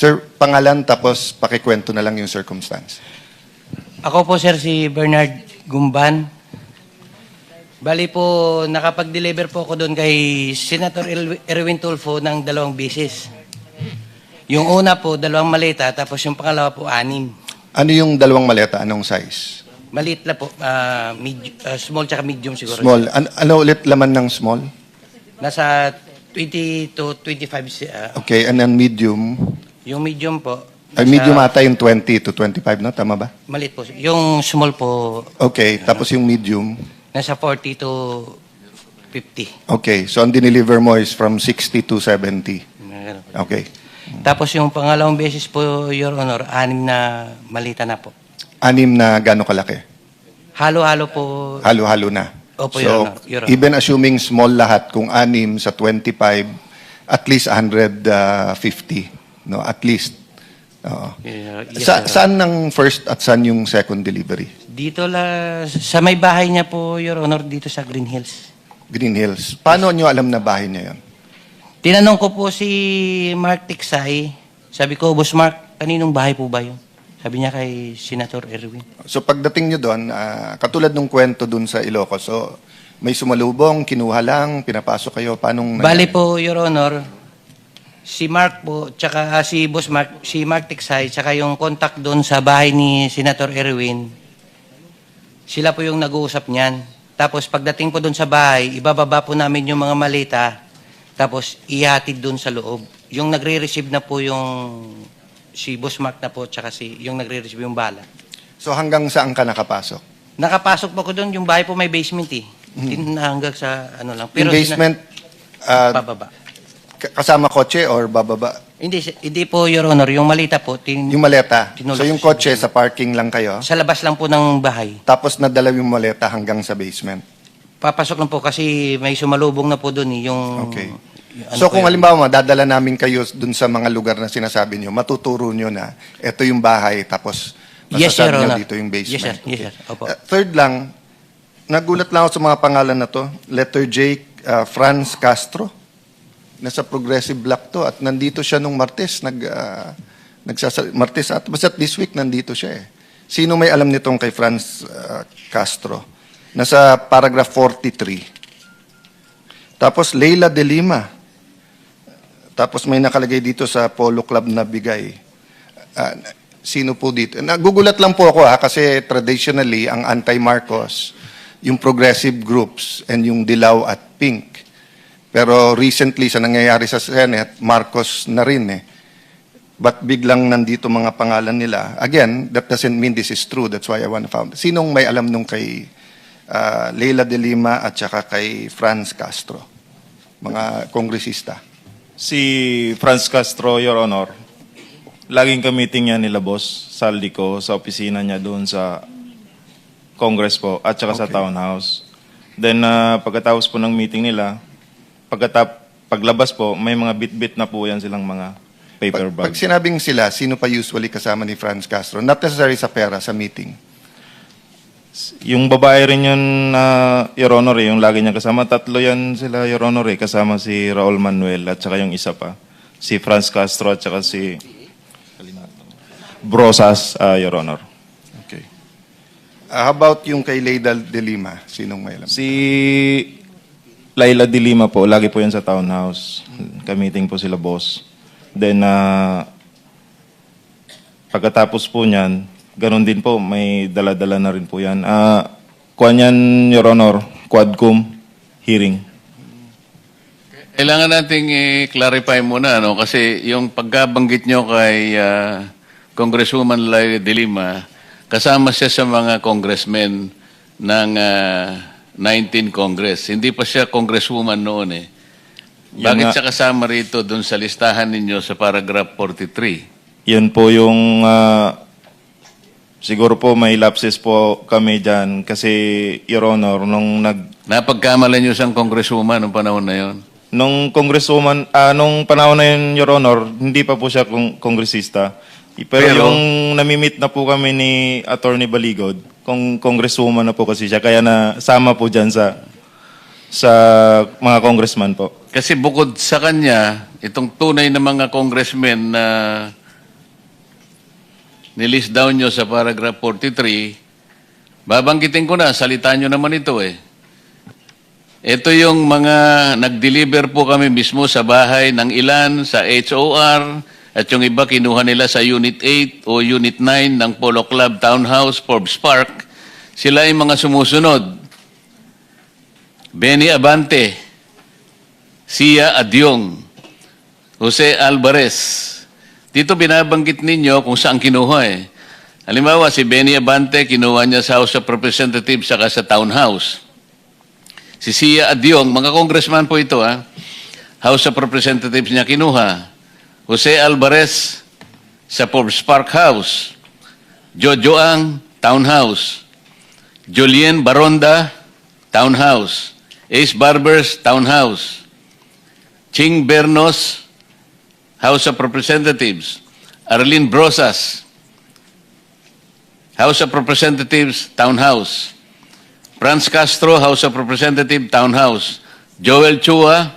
Sir, pangalan tapos pakikwento na lang yung circumstance. Ako po sir si Bernard Gumban. Bali po, nakapag-deliver po ako doon kay Senator Erwin Tulfo ng 2 beses. Yung una po, 2 maleta, tapos yung pangalawa po, 6. Ano yung 2 maleta? Anong size? Maliit na po, small tsaka medium siguro. Small. Ano ulit laman ng small? Nasa 20 to 25. Okay, and then medium. Yung medium po. Ay, medium ata yung 20 to 25, no? Tama ba? Maliit po. Yung small po, Okay, tapos yung medium. nasa 40 to 50. Okay, so ang dineliver mo is from 60 to 70. Ganun. Okay. Tapos yung pangalawang beses po, Your Honor, 6 na malita na po. 6 na gano'ng kalaki? Halo-halo po. Halo-halo na. Opo, So, Your Honor. Your Honor. even assuming small lahat, kung 6 sa 25, at least 150. No, at least. Oo. Yes, sir. Saan ng first at saan yung second delivery? Dito sa may bahay niya po, Your Honor, dito sa Green Hills. Green Hills. Paano nyo alam na bahay niya yun? Tinanong ko po si Mark Tiksay. Sabi ko, Boss Mark, kaninong bahay po ba yun? Sabi niya kay Senator Erwin. So pagdating nyo doon, katulad ng kwento doon sa Ilocos, so may sumalubong, kinuha lang, pinapasok kayo, paanong Bali po, Your Honor, si Mark po, tsaka si Boss Mark, si Mark Tiksay, tsaka yung contact doon sa bahay ni Senator Erwin, sila po yung nag-uusap niyan. Tapos pagdating po doon sa bahay, ibababa po namin yung mga malita, tapos ihatid doon sa loob. Yung nagre-receive na po yung si Boss Mark na po, tsaka yung nagre-receive yung bala. So hanggang saan ka nakapasok? Nakapasok po ko doon, yung bahay po may basement eh. Hanggang sa ano lang. Yung basement, bababa. kasama kotse or bababa? Hindi po, Your Honor. Yung malita po, Yung maleta. Tinulak So yung sa kotse, sa parking lang kayo, sa labas lang po ng bahay. tapos nadala yung maleta hanggang sa basement. Papasok lang po kasi may sumalubong na po doon eh, yung... Okay. yung ano So po kung yun. halimbawa, dadala namin kayo dun sa mga lugar na sinasabi nyo, matuturo nyo na ito yung bahay, tapos Yes, Your masasabi nyo Honor. dito yung basement. Yes, sir. Yes, sir. Opo. Third lang, nagulat lang ako sa mga pangalan na to. Letter J, Franz Castro. Nasa Progressive Black to at nandito siya nung Martes. Martes at basta this week nandito siya eh. Sino may alam nitong kay Franz Castro? Nasa paragraph 43. Tapos Leila de Lima. Tapos may nakalagay dito sa Polo Club na bigay. Sino po dito? Nagugulat lang po ako kasi traditionally ang anti-Marcos, yung progressive groups and yung Dilaw at Pink. Pero recently sa nangyayari sa Senate, Marcos na rin eh. But biglang nandito mga pangalan nila. Again, that doesn't mean this is true. That's why I want to find. Sinong may alam nung kay Leila de Lima at saka kay Franz Castro? Mga kongresista. Si Franz Castro, Your Honor, laging ka-meeting niya nila Boss Saldico sa opisina niya doon sa Congress po at saka sa Okay. Townhouse. Then pagkatapos po ng meeting nila, paglabas po, may mga bit-bit na po yan silang mga paper Pag bag. sinabing sila, sino pa usually kasama ni Franz Castro? Not necessarily sa pera, sa meeting. Yung babae rin yun, Your Honor, yung lagi niya kasama. 3 yan sila, Your Honor, kasama si Raul Manuel at saka yung isa pa. Si Franz Castro at saka si Brosas, Your Honor. Okay. How about yung kay Leila de Lima? Sinong may alam? Si Laila de Lima po, lagi po yan sa Townhouse. Ka-meeting po sila boss. Then, pagkatapos po niyan, ganun din po, may dala-dala na rin po yan. Kuha niyan, Your Honor, Quadcom hearing. Kailangan nating i-clarify muna, no? Kasi yung pagkabanggit nyo kay Congresswoman Laila de Lima, kasama siya sa mga congressmen ng 19 Congress. Hindi pa siya congresswoman noon eh. Yan Bakit nga. siya kasama rito dun sa listahan ninyo sa paragraph 43? Yan po yung, siguro po may lapses po kami dyan. Kasi, Your Honor, Napagkamalan nyo siyang congresswoman noong panahon na yon. nung nung panahon na yun, Your Honor, hindi pa po siya kongresista. Pero yung namimit na po kami ni Attorney Baligod, congresswoman na po kasi siya, kaya nasama po dyan sa mga congressman po. Kasi bukod sa kanya, itong tunay na mga congressmen na nilist down nyo sa paragraph 43, babanggitin ko na, salita nyo naman ito eh. Ito yung mga nag-deliver po kami mismo sa bahay ng ilan sa HOR at yung iba kinuha nila sa Unit 8 o Unit 9 ng Polo Club Townhouse, Forbes Park. Sila yung mga sumusunod. Benny Abante, Sia Adyong, Jose Alvarez. Dito binabanggit ninyo kung saan kinuha eh. Halimbawa, si Benny Abante, kinuha niya sa House of Representatives saka sa Townhouse. Si Sia Adyong, mga congressman po ito House of Representatives niya kinuha. Jose Alvarez sa Forbes Park House. Jojo Ang, Townhouse. Julien Baronda, Townhouse. Ace Barbers, Townhouse. Ching Bernos, House of Representatives. Arlene Brosas, House of Representatives, Townhouse. Franz Castro, House of Representatives, Townhouse. Joel Chua,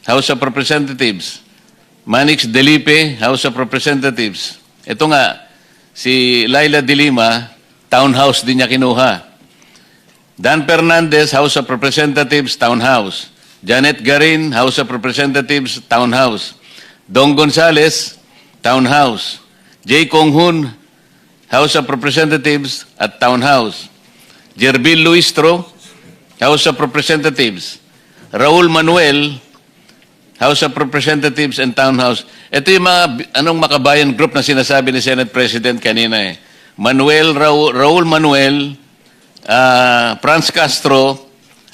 House of Representatives. Manix Delipe, House of Representatives. Ito nga, si Laila de Lima, Townhouse din niya kinuha. Dan Fernandez, House of Representatives, Townhouse. Janet Garin, House of Representatives, Townhouse. Dong Gonzales, Townhouse. J. Konghun, House of Representatives at Townhouse. Jerbil Luistro, House of Representatives. Raul Manuel, House of Representatives and Townhouse. Ito yung mga makabayan group na sinasabi ni Senate President kanina eh. Raul Manuel, Franz Castro,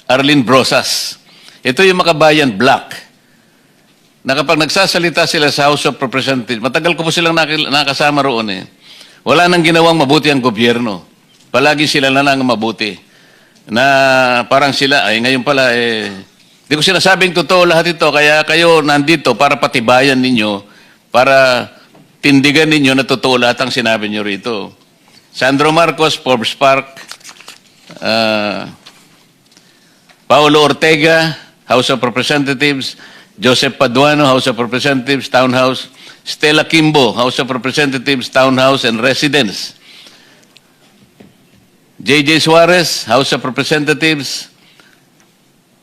Arlene Brosas. Ito yung makabayan block. Na kapag nagsasalita sila sa House of Representatives, matagal ko po silang nakasama roon eh. Wala nang ginawang mabuti ang gobyerno. Palagi sila na lang mabuti. Na parang sila, ay ngayon pala, di ko sinasabing totoo lahat ito, kaya kayo nandito para patibayan ninyo, para tindigan ninyo na totoo lahat ang sinabi nyo rito. Sandro Marcos, Forbes Park, Paulo Ortega, House of Representatives, Joseph Paduano, House of Representatives, Townhouse, Stella Kimbo, House of Representatives, Townhouse and Residence. J.J. Suarez, House of Representatives.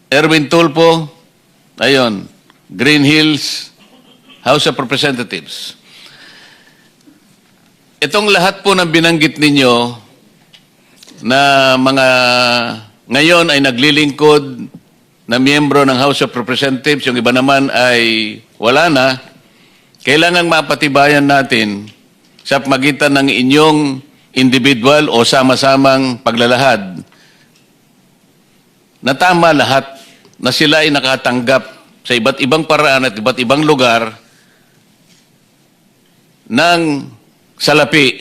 Erwin Tulpo, ayun, Green Hills, House of Representatives. Itong lahat po ng binanggit ninyo na mga ngayon ay naglilingkod na miyembro ng House of Representatives, yung iba naman ay wala na, kailangang mapatibayan natin sa pagitan ng inyong individual o sama-samang paglalahad na tama lahat na sila ay nakatanggap sa iba't ibang paraan at iba't ibang lugar ng salapi.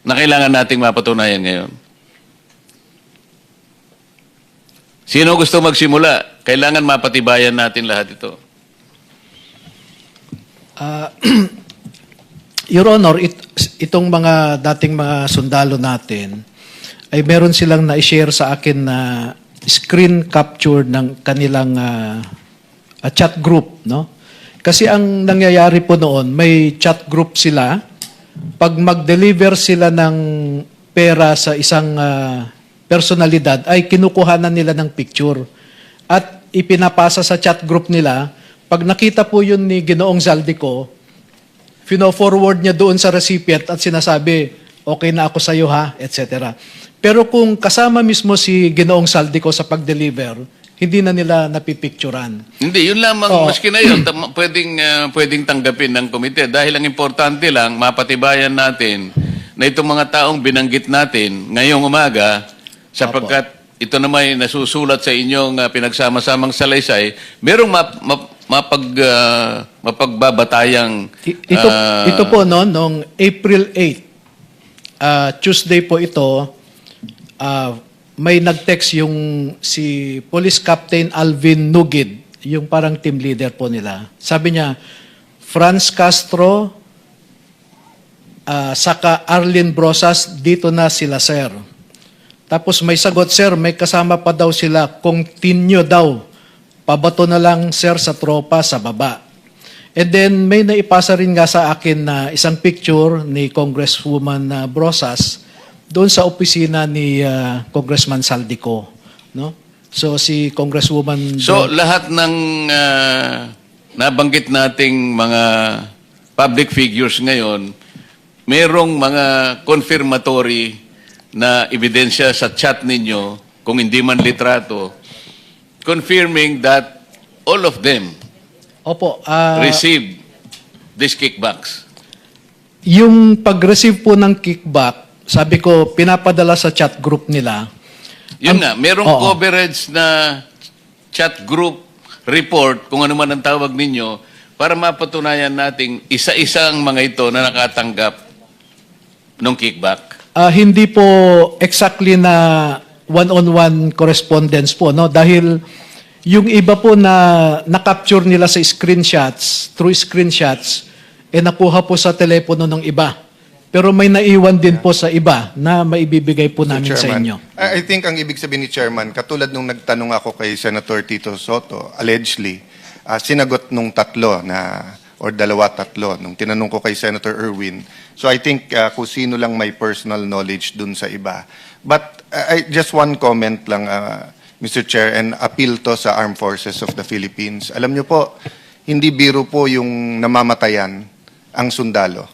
Na kailangan nating mapatunayan ngayon. Sino gusto magsimula? Kailangan mapatibayan natin lahat ito. Your Honor, itong mga dating mga sundalo natin ay meron silang na-share sa akin na screen capture ng kanilang chat group, no? Kasi ang nangyayari po noon, may chat group sila. Pag mag-deliver sila ng pera sa isang personalidad, ay kinukuhanan nila ng picture. At ipinapasa sa chat group nila. Pag nakita po yun ni Ginoong Zaldico, fino-forward niya doon sa recipient at sinasabi, okay na ako sa iyo ha, etc. Pero kung kasama mismo si Ginoong Zaldico sa pag-deliver, hindi na nila napipicturan. Hindi, yun lamang, maski na yun, pwedeng tanggapin ng komite. Dahil ang importante lang, mapatibayan natin na itong mga taong binanggit natin ngayong umaga, sapagkat ito naman ay nasusulat sa inyong pinagsama-samang salaysay, merong mapagbabatayang... Ito po, no, noong April 8, Tuesday po ito, may nag-text yung si Police Captain Alvin Nugid, yung parang team leader po nila. Sabi niya, Franz Castro, saka Arlene Brosas, dito na sila, sir. Tapos may sagot, sir, may kasama pa daw sila, continue daw. Pabato na lang, sir, sa tropa sa baba. And then may naipasa rin nga sa akin na isang picture ni Congresswoman Brosas doon sa opisina ni Congressman Saldico, no? So si Congresswoman So, lahat ng nabanggit nating mga public figures ngayon, merong mga confirmatory na ebidensya sa chat ninyo, kung hindi man litrato, confirming that all of them Opo, received these kickbacks. yung pag-receive po ng kickback, sabi ko, pinapadala sa chat group nila. Yun nga, merong Oo. coverage na chat group report, kung ano man ang tawag ninyo, para mapatunayan nating isa-isang mga ito na nakatanggap ng kickback. Hindi po exactly na one-on-one correspondence po, no? Dahil yung iba po na na-capture nila sa screenshots, through screenshots, nakuha po sa telepono ng iba. Pero may naiwan din po sa iba na maibibigay po namin sa Chairman, inyo. I think ang ibig sabihin ni Chairman, katulad nung nagtanong ako kay Senator Tito Soto, allegedly, sinagot nung tatlo or dalawa-tatlo, nung tinanong ko kay Senator Erwin. So I think kung sino lang may personal knowledge dun sa iba. But just one comment lang, Mr. Chair, and appeal to sa Armed Forces of the Philippines. Alam niyo po, hindi biro po yung namamatayan ang sundalo.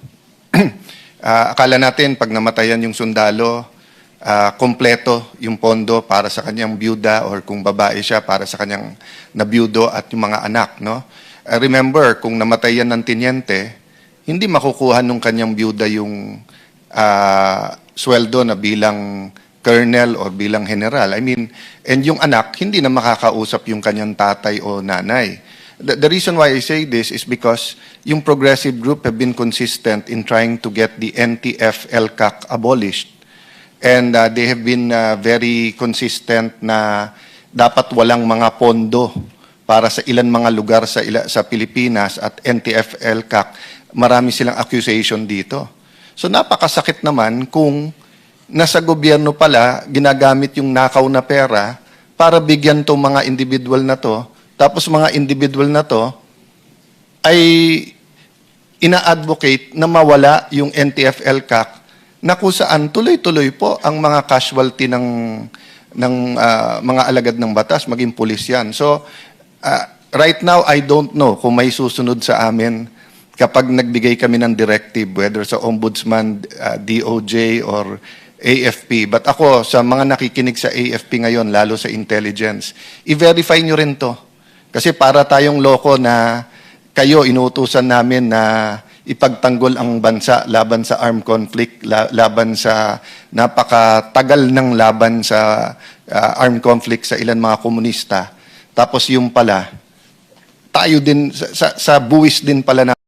Akala natin pag namatayan yung sundalo, kompleto yung pondo para sa kanyang byuda or kung babae siya para sa kanyang nabiyudo at yung mga anak, no? Remember, kung namatay yan ng tinyente, hindi makukuha nung kanyang byuda yung sweldo na bilang colonel or bilang general. I mean, and yung anak, hindi na makakausap yung kanyang tatay o nanay. The reason why I say this is because yung progressive group have been consistent in trying to get the NTF-LCAC abolished. And they have been very consistent na dapat walang mga pondo para sa ilan mga lugar sa Pilipinas at NTF-LCAC. Marami silang accusation dito. So napakasakit naman kung nasa gobyerno pala ginagamit yung nakaw na pera para bigyan tong mga individual na to. Tapos mga individual na to ay ina-advocate na mawala yung NTF-LCAC na kung saan tuloy-tuloy po ang mga casualty ng mga alagad ng batas, maging pulis yan. So, right now, I don't know kung may susunod sa amin kapag nagbigay kami ng directive, whether sa Ombudsman, DOJ, or AFP. But ako, sa mga nakikinig sa AFP ngayon, lalo sa intelligence, i-verify nyo rin to. Kasi para tayong loko na kayo inuutusan namin na ipagtanggol ang bansa laban sa armed conflict, laban sa napakatagal ng laban sa armed conflict sa ilan mga komunista. Tapos yung pala, tayo din, sa buwis din pala na